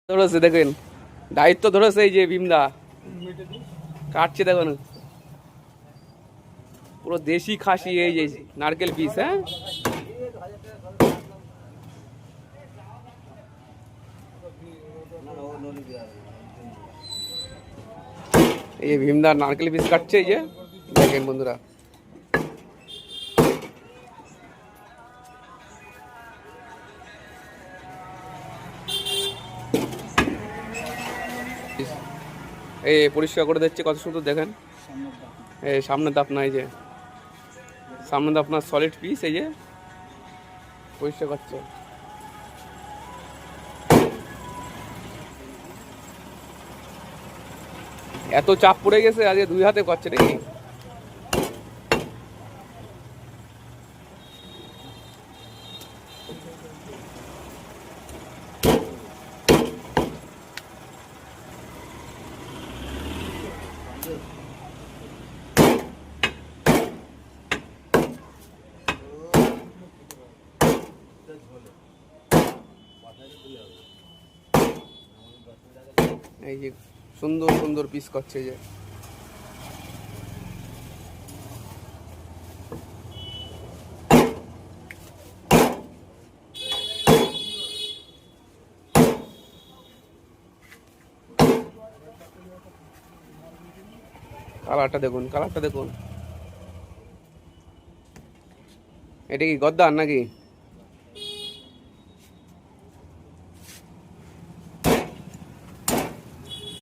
ধরেছে দেখেন, দায়িত্ব ধরেছে এই যে ভীমদা কাটছে দেখুন, পুরো দেশি খাসি এই যে নারকেল পিস। হ্যাঁ, এই ভীমদার নারকেল পিস কাটছে এই যে দেখেন বন্ধুরা। এই পরিষ্কার করে দিচ্ছে কত সুন্দর দেখেন। এই সামনে দাপ না, এই যে সামনে দাপ আপনার সলিড পিস এই যে পরিষ্কার করছে। এত চাপ পড়ে গেছে আজকে 2 হাতে করছে নাকি। এই যে সুন্দর সুন্দর পিস করছে যে। কালারটা দেখুন, কালারটা দেখুন। এটা কি গদ্দার নাকি?